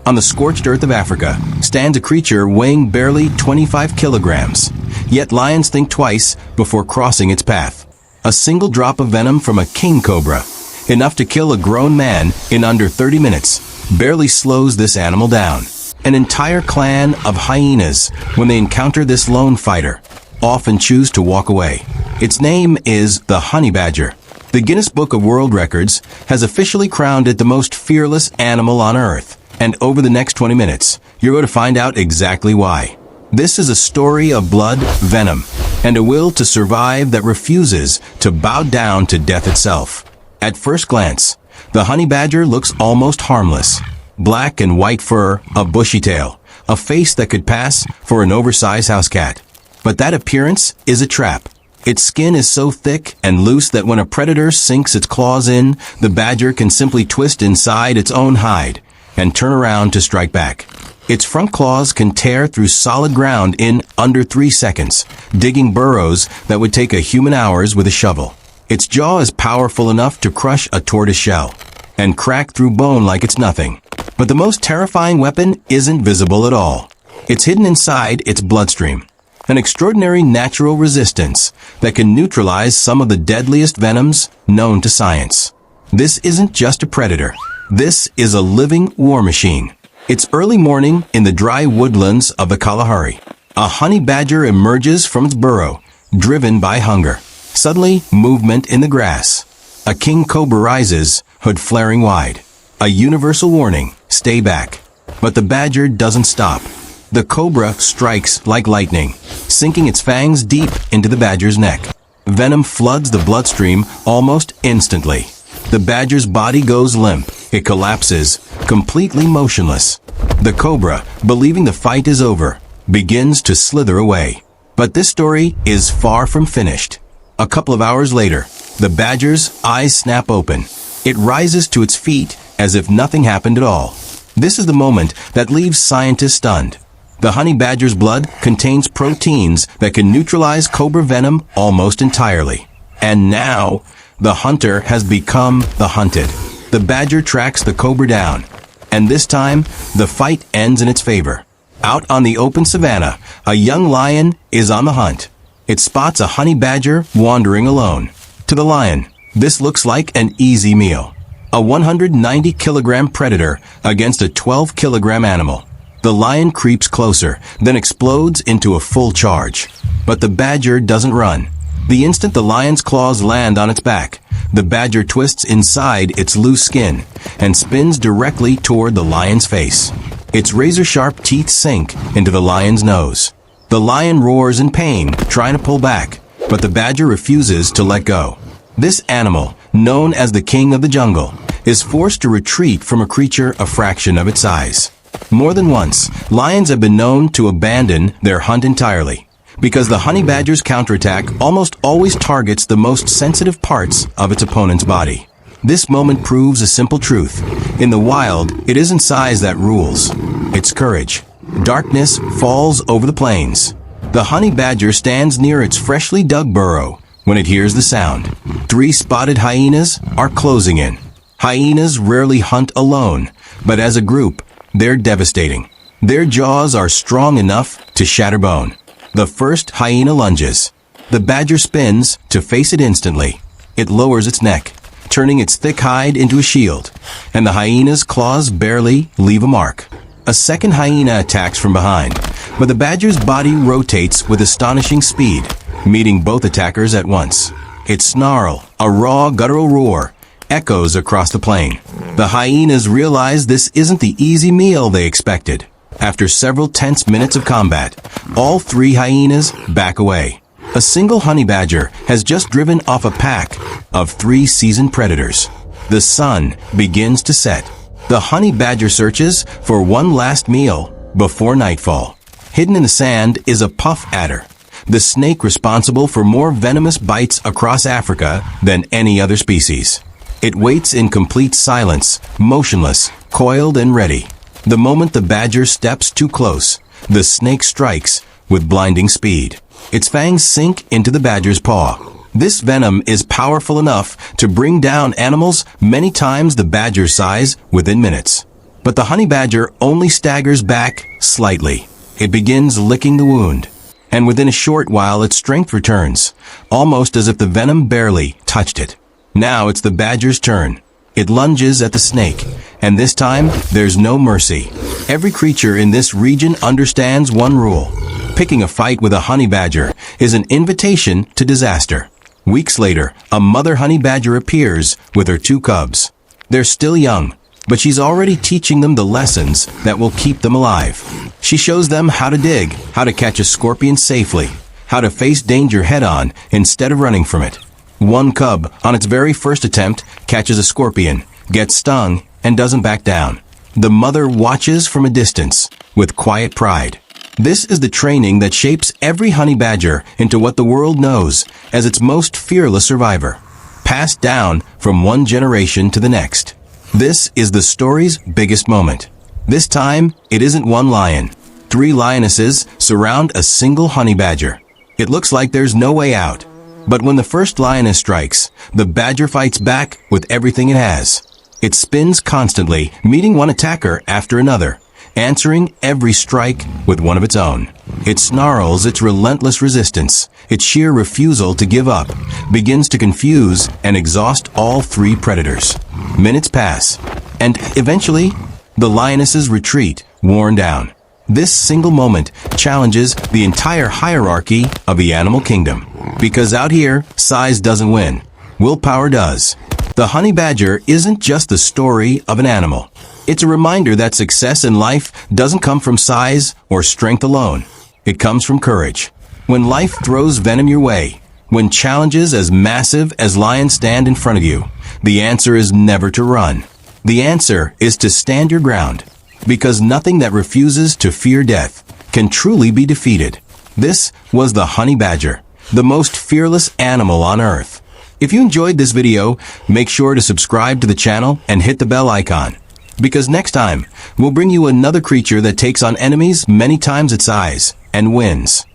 On the scorched earth of Africa stands a creature weighing barely 25 kilograms. Yet lions think twice before crossing its path. A single drop of venom from a king cobra, enough to kill a grown man in under 30 minutes, barely slows this animal down. An entire clan of hyenas, when they encounter this lone fighter, often choose to walk away. Its name is the honey badger. The Guinness Book of World Records has officially crowned it the most fearless animal on Earth. And over the next 20 minutes, you're going to find out exactly why. This is a story of blood, venom, and a will to survive that refuses to bow down to death itself. At first glance, the honey badger looks almost harmless. Black and white fur, a bushy tail, a face that could pass for an oversized house cat. But that appearance is a trap. Its skin is so thick and loose that when a predator sinks its claws in, the badger can simply twist inside its own hide and turn around to strike back. Its front claws can tear through solid ground in under 3 seconds, digging burrows that would take a human hours with a shovel. Its jaw is powerful enough to crush a tortoise shell and crack through bone like it's nothing. But the most terrifying weapon isn't visible at all. It's hidden inside its bloodstream. An extraordinary natural resistance that can neutralize some of the deadliest venoms known to science. This isn't just a predator. This is a living war machine. It's early morning in the dry woodlands of the Kalahari. A honey badger emerges from its burrow, driven by hunger. Suddenly, movement in the grass. A king cobra rises, hood flaring wide. A universal warning, stay back. But the badger doesn't stop. The cobra strikes like lightning, sinking its fangs deep into the badger's neck. Venom floods the bloodstream almost instantly. The badger's body goes limp. It collapses, completely motionless. The cobra, believing the fight is over, begins to slither away. But this story is far from finished. A couple of hours later, the badger's eyes snap open. It rises to its feet as if nothing happened at all. This is the moment that leaves scientists stunned. The honey badger's blood contains proteins that can neutralize cobra venom almost entirely. And now, the hunter has become the hunted. The badger tracks the cobra down, and this time, the fight ends in its favor. Out on the open savanna, a young lion is on the hunt. It spots a honey badger wandering alone. To the lion, this looks like an easy meal. A 190-kilogram predator against a 12-kilogram animal. The lion creeps closer, then explodes into a full charge. But the badger doesn't run. The instant the lion's claws land on its back, the badger twists inside its loose skin and spins directly toward the lion's face. Its razor-sharp teeth sink into the lion's nose. The lion roars in pain, trying to pull back, but the badger refuses to let go. This animal, known as the king of the jungle, is forced to retreat from a creature a fraction of its size. More than once, lions have been known to abandon their hunt entirely, because the honey badger's counterattack almost always targets the most sensitive parts of its opponent's body. This moment proves a simple truth. In the wild, it isn't size that rules. It's courage. Darkness falls over the plains. The honey badger stands near its freshly dug burrow when it hears the sound. 3 spotted hyenas are closing in. Hyenas rarely hunt alone, but as a group, they're devastating. Their jaws are strong enough to shatter bone. The first hyena lunges. The badger spins to face it instantly. It lowers its neck, turning its thick hide into a shield, and the hyena's claws barely leave a mark. A second hyena attacks from behind, but the badger's body rotates with astonishing speed, meeting both attackers at once. Its snarl, a raw guttural roar, echoes across the plain. The hyenas realize this isn't the easy meal they expected. After several tense minutes of combat, all 3 hyenas back away. A single honey badger has just driven off a pack of 3 seasoned predators. The sun begins to set. The honey badger searches for one last meal before nightfall. Hidden in the sand is a puff adder, the snake responsible for more venomous bites across Africa than any other species. It waits in complete silence, motionless, coiled and ready. The moment the badger steps too close, the snake strikes with blinding speed. Its fangs sink into the badger's paw. This venom is powerful enough to bring down animals many times the badger's size within minutes. But the honey badger only staggers back slightly. It begins licking the wound. And within a short while its strength returns, almost as if the venom barely touched it. Now it's the badger's turn. It lunges at the snake, and this time there's no mercy. Every creature in this region understands one rule. Picking a fight with a honey badger is an invitation to disaster. Weeks later, a mother honey badger appears with her 2 cubs. They're still young, but she's already teaching them the lessons that will keep them alive. She shows them how to dig, how to catch a scorpion safely, how to face danger head-on instead of running from it. One cub, on its very first attempt, catches a scorpion, gets stung, and doesn't back down. The mother watches from a distance, with quiet pride. This is the training that shapes every honey badger into what the world knows as its most fearless survivor, passed down from one generation to the next. This is the story's biggest moment. This time, it isn't one lion. 3 lionesses surround a single honey badger. It looks like there's no way out. But when the first lioness strikes, the badger fights back with everything it has. It spins constantly, meeting one attacker after another, answering every strike with one of its own. It snarls its relentless resistance. Its sheer refusal to give up begins to confuse and exhaust all 3 predators. Minutes pass, and eventually, the lionesses retreat, worn down. This single moment challenges the entire hierarchy of the animal kingdom. Because out here, size doesn't win. Willpower does. The honey badger isn't just the story of an animal. It's a reminder that success in life doesn't come from size or strength alone. It comes from courage. When life throws venom your way, when challenges as massive as lions stand in front of you, the answer is never to run. The answer is to stand your ground. Because nothing that refuses to fear death can truly be defeated. This was the honey badger, the most fearless animal on earth. If you enjoyed this video, make sure to subscribe to the channel and hit the bell icon. Because next time, we'll bring you another creature that takes on enemies many times its size and wins.